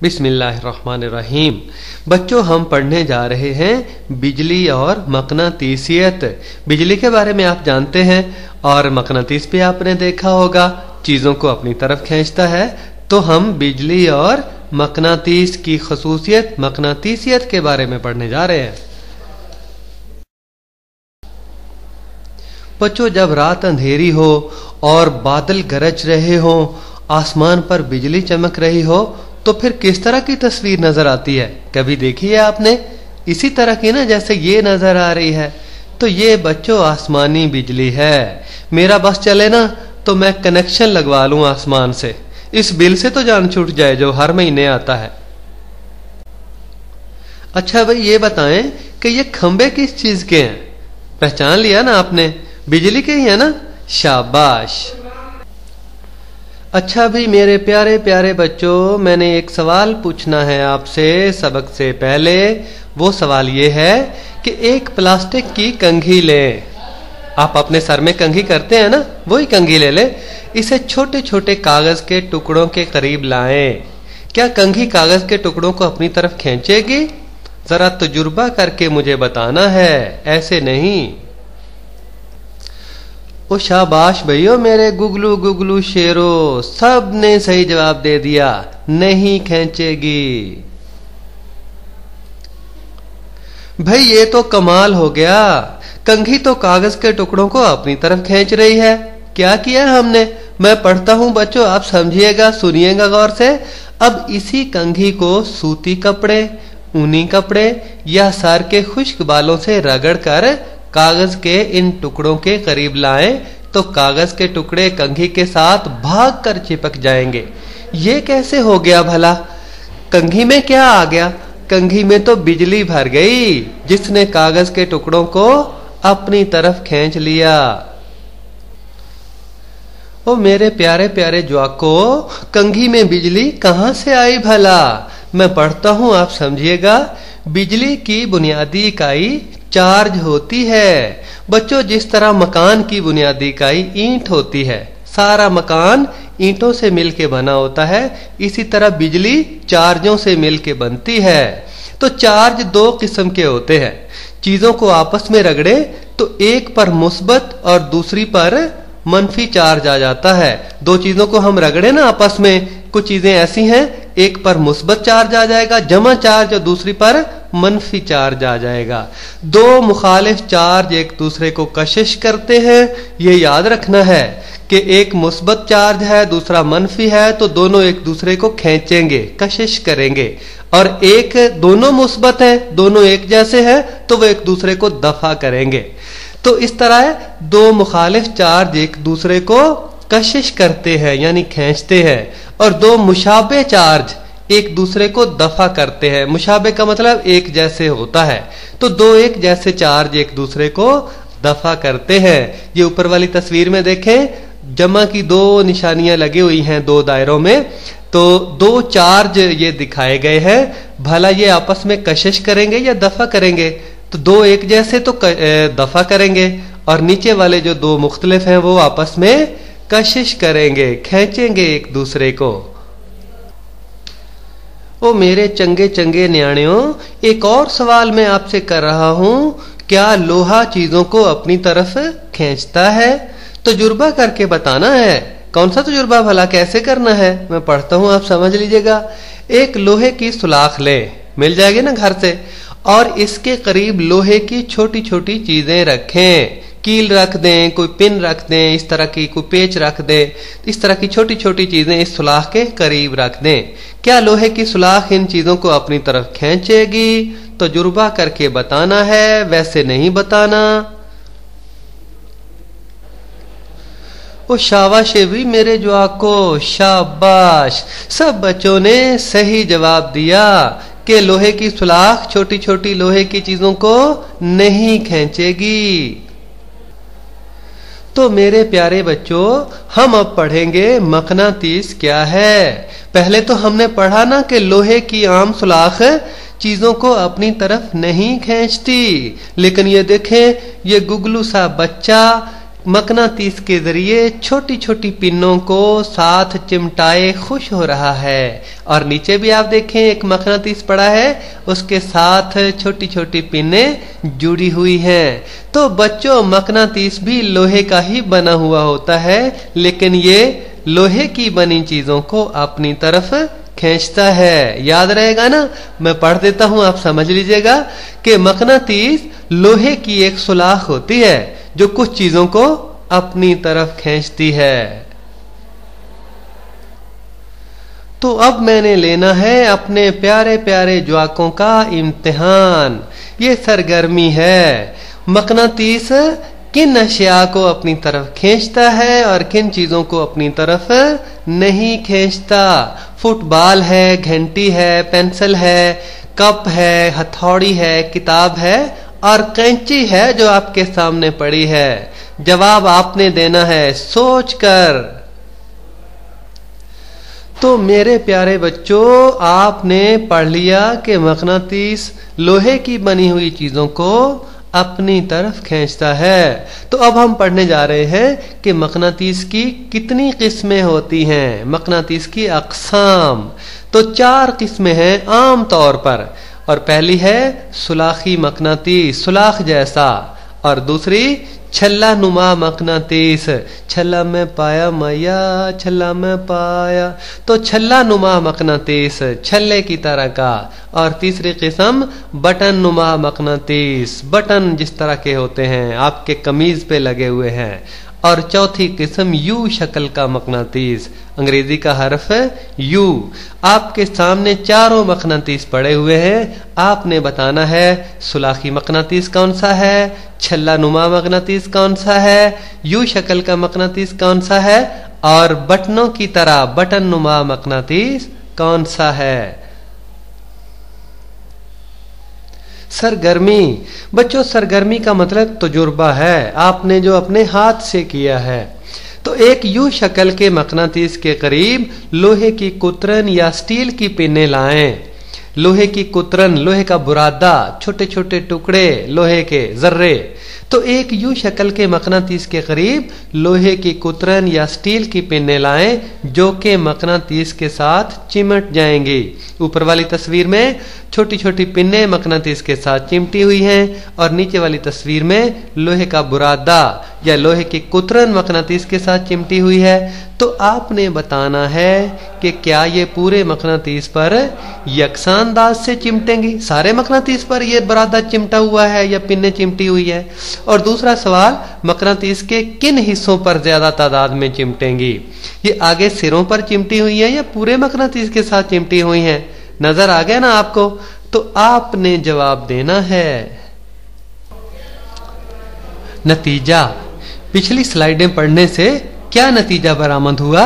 बिस्मिल्लाहिर्रहमानिर्रहीम। बच्चों, हम पढ़ने जा रहे हैं बिजली और मकनातीसियत। बिजली के बारे में आप जानते हैं और मकनातीस भी आपने देखा होगा, चीज़ों को अपनी तरफ खींचता है। तो हम बिजली और मकनातीस की खसूसियत, मकनातीसियत के बारे में पढ़ने जा रहे हैं। बच्चों, जब रात अंधेरी हो और बादल गरज रहे हो, आसमान पर बिजली चमक रही हो, तो फिर किस तरह की तस्वीर नजर आती है? कभी देखी है आपने? इसी तरह की ना, जैसे ये नजर आ रही है। तो ये बच्चों आसमानी बिजली है। मेरा बस चले ना तो मैं कनेक्शन लगवा लूं आसमान से, इस बिल से तो जान छूट जाए जो हर महीने आता है। अच्छा भाई, ये बताएं कि ये खंबे किस चीज के हैं? पहचान लिया ना आपने, बिजली के ही है ना? शाबाश। अच्छा भी मेरे प्यारे प्यारे बच्चों, मैंने एक सवाल पूछना है आपसे सबक से पहले। वो सवाल ये है कि एक प्लास्टिक की कंघी लें। आप अपने सर में कंघी करते हैं ना, वही कंघी ले लें। इसे छोटे छोटे कागज के टुकड़ों के करीब लाएं। क्या कंघी कागज के टुकड़ों को अपनी तरफ खींचेगी? जरा तजुर्बा करके मुझे बताना है, ऐसे नहीं। ओ शाबाश भैया, मेरे गुगलू गुगलू शेरो, सब ने सही जवाब दे दिया, नहीं खींचेगी। भाई ये तो कमाल हो गया, कंघी तो कागज के टुकड़ों को अपनी तरफ खींच रही है। क्या किया हमने? मैं पढ़ता हूं बच्चों, आप समझिएगा, सुनिएगा गौर से। अब इसी कंघी को सूती कपड़े, ऊनी कपड़े या सर के खुश्क बालों से रगड़ कर कागज के इन टुकड़ों के करीब लाएं, तो कागज के टुकड़े कंघी के साथ भागकर चिपक जाएंगे। ये कैसे हो गया भला? कंघी में क्या आ गया? कंघी में तो बिजली भर गई, जिसने कागज के टुकड़ों को अपनी तरफ खींच लिया। ओ मेरे प्यारे प्यारे ज्वाको, कंघी में बिजली कहां से आई भला? मैं पढ़ता हूं, आप समझिएगा। बिजली की बुनियादी इकाई चार्ज होती है। बच्चों, जिस तरह मकान की बुनियादी इकाई ईंट होती है, सारा मकान ईंटों से मिलके बना होता है, इसी तरह बिजली चार्जों से मिलके बनती है। तो चार्ज दो किस्म के होते हैं। चीजों को आपस में रगड़े तो एक पर मुस्बत और दूसरी पर मनफी चार्ज आ जाता है। दो चीजों को हम रगड़े ना आपस में, कुछ चीजें ऐसी हैं, एक पर मुस्बत चार्ज आ जाएगा जमा चार्ज, और दूसरी पर मनफी चार्ज आ जाएगा। दो मुखालिफ चार्ज एक दूसरे को कशिश करते हैं। ये याद रखना है कि एक मुस्बत चार्ज है, दूसरा मनफी है, तो दोनों एक दूसरे को खींचेंगे, कशिश करेंगे। और एक दोनों मुस्बत है, दोनों एक जैसे हैं, तो वो एक दूसरे को दफा करेंगे। तो इस तरह दो मुखालिफ चार्ज एक दूसरे को कशिश करते हैं, यानी खींचते हैं, और दो मुशाबे चार्ज एक दूसरे को दफा करते हैं। मुशाबे का मतलब एक जैसे होता है, तो दो एक जैसे चार्ज एक दूसरे को दफा करते हैं। ये ऊपर वाली तस्वीर में देखें, जमा की दो निशानियां लगी हुई हैं दो दायरों में, तो दो चार्ज ये दिखाए गए हैं। भला ये आपस में कशिश करेंगे या दफा करेंगे? तो दो एक जैसे तो दफा करेंगे, और नीचे वाले जो दो मुख्तलिफ हैं वो आपस में कशिश करेंगे, खींचेंगे एक दूसरे को। ओ मेरे चंगे चंगे न्याणियों, एक और सवाल मैं आपसे कर रहा हूं, क्या लोहा चीजों को अपनी तरफ खींचता है? तजुर्बा करके बताना है। कौन सा तजुर्बा भला, कैसे करना है? मैं पढ़ता हूं, आप समझ लीजिएगा। एक लोहे की सुलाख ले, मिल जाएगी ना घर से, और इसके करीब लोहे की छोटी छोटी चीजें रखें। कील रख दें, कोई पिन रख दें, इस तरह की कोई पेच रख दें, इस तरह की छोटी छोटी चीजें इस सुलाख के करीब रख दें। क्या लोहे की सुलाख इन चीजों को अपनी तरफ खींचेगी? तजुर्बा करके बताना है, वैसे नहीं बताना। ओ शाबाश भी मेरे ज्वाको, शाबाश। सब बच्चों ने सही जवाब दिया कि लोहे की सुलाख छोटी छोटी लोहे की चीजों को नहीं खींचेगी। तो मेरे प्यारे बच्चों, हम अब पढ़ेंगे मकनातीस क्या है। पहले तो हमने पढ़ा ना कि लोहे की आम सुलाख चीजों को अपनी तरफ नहीं खींचती, लेकिन ये देखें, ये गुगलू सा बच्चा मकनातीस के जरिए छोटी छोटी पिनों को साथ चिमटाए खुश हो रहा है। और नीचे भी आप देखें एक मकनातीस पड़ा है, उसके साथ छोटी छोटी पिनें जुड़ी हुई हैं। तो बच्चों, मकनातीस भी लोहे का ही बना हुआ होता है, लेकिन ये लोहे की बनी चीजों को अपनी तरफ खींचता है। याद रहेगा ना, मैं पढ़ देता हूं, आप समझ लीजिएगा कि मकनातीस लोहे की एक सुलाख होती है जो कुछ चीजों को अपनी तरफ खींचती है। तो अब मैंने लेना है अपने प्यारे प्यारे जवाकों का इम्तिहान। ये सरगर्मी है, मकनातीस किन अशिया को अपनी तरफ खींचता है और किन चीजों को अपनी तरफ नहीं खींचता। फुटबॉल है, घंटी है, पेंसिल है, कप है, हथौड़ी है, किताब है और कैंची है जो आपके सामने पड़ी है। जवाब आपने देना है सोचकर। तो मेरे प्यारे बच्चों, आपने पढ़ लिया कि मकनातीस लोहे की बनी हुई चीजों को अपनी तरफ खींचता है। तो अब हम पढ़ने जा रहे हैं कि मकनातीस की कितनी किस्में होती हैं, मकनातीस की अक़साम। तो 4 किस्में हैं आम तौर पर। और पहली है सुलाखी मकनातीस, सुलाख जैसा। और दूसरी छल्ला नुमा मकनातीस, छल्ला में पाया मैया, छल्ला में पाया, तो छल्ला नुमा मकनातीस, छल्ले की तरह का। और तीसरी किस्म बटन नुमा मकनातीस, बटन जिस तरह के होते हैं आपके कमीज पे लगे हुए हैं। और चौथी किस्म यू शक्ल का मकनातीस, अंग्रेजी का हर्फ है यू। आपके सामने चारों मकनातीस पड़े हुए हैं, आपने बताना है सुलाखी मकनातीस कौन सा है, छल्ला नुमा मकनातीस कौन सा है, यू शक्ल का मकनातीस कौन सा है और बटनों की तरह बटन नुमा मकनातीस कौन सा है। सरगर्मी, बच्चों सरगर्मी का मतलब तजुर्बा है, आपने जो अपने हाथ से किया है। तो एक यू शक्ल के मकनातीस के करीब लोहे की कुतरन या स्टील की पिनें लाएं। लोहे की कुतरन, लोहे का बुरादा, छोटे छोटे टुकड़े लोहे के जर्रे। तो एक यू शक्ल के मकनातीस के करीब लोहे की कुतरन या स्टील की पिनें लाएं जो कि मकनातीस के साथ चिमट जाएंगी। ऊपर वाली तस्वीर में छोटी छोटी पिनें मकनातीस के साथ चिमटी हुई हैं और नीचे वाली तस्वीर में लोहे का बुरादा या लोहे की कुतरन मकनातीस के साथ चिमटी हुई है। तो आपने बताना है कि क्या ये पूरे मकनातीस पर यकसान अंदाज से चिमटेंगी, सारे मकनातीस पर ये बुरादा चिमटा हुआ है या पिनें चिमटी हुई है। और दूसरा सवाल, मकनातीस के किन हिस्सों पर ज्यादा तादाद में चिमटेंगी, ये आगे सिरों पर चिमटी हुई है या पूरे मकनातीस के साथ चिमटी हुई है। नजर आ गया ना आपको। तो आपने जवाब देना है। नतीजा, पिछली स्लाइडें पढ़ने से क्या नतीजा बरामद हुआ,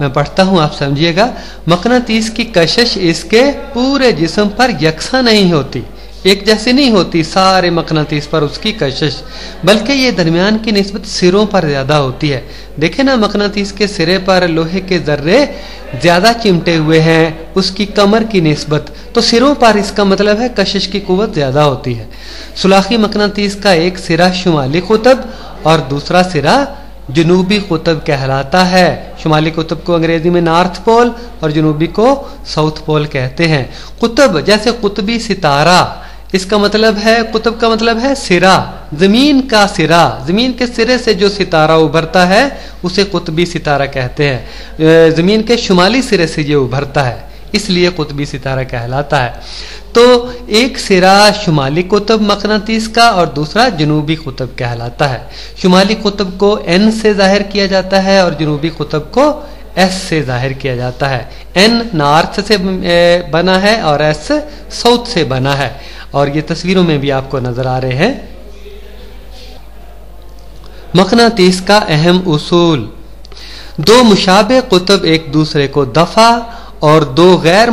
मैं पढ़ता हूं, आप समझिएगा। मकनातीस की कशिश इसके पूरे जिस्म पर यकसा नहीं होती, एक जैसी नहीं होती सारे मकनातीस पर उसकी कशिश, बल्कि ये दरमियान की निस्बत सिरों पर ज्यादा होती है। देखे ना, मकनातीस के सिरे पर लोहे के जर्रे ज्यादा चिमटे हुए हैं उसकी कमर की निस्बत, तो सिरों पर इसका मतलब है कशिश की कुव्वत ज्यादा होती है। सुलाखी मकनातीस का एक सिरा शुमाली कुतब और दूसरा सिरा जनूबी कुतब कहलाता है। शुमाली कुतब को अंग्रेजी में नॉर्थ पोल और जनूबी को साउथ पोल कहते हैं। कुतब जैसे कुतबी सितारा, इसका मतलब है, कुतब का मतलब है सिरा, जमीन का सिरा, जमीन के सिरे से जो सितारा उभरता है उसे कुतबी सितारा कहते हैं। जमीन के शुमाली सिरे से ये उभरता है, इसलिए कुतबी सितारा कहलाता है। तो एक सिरा शुमाली कुतब मकनातीस का और दूसरा जनूबी कुतब कहलाता है। शुमाली कुतब को एन से जाहिर किया जाता है और जनूबी कुतब को एस से जाहिर किया जाता है। एन नॉर्थ से बना है और एस साउथ से बना है, और ये तस्वीरों में भी आपको नजर आ रहे हैं। मकनातीस का अहम उसूल, दो मुशाबे कुतब एक दूसरे को दफा और दो गैर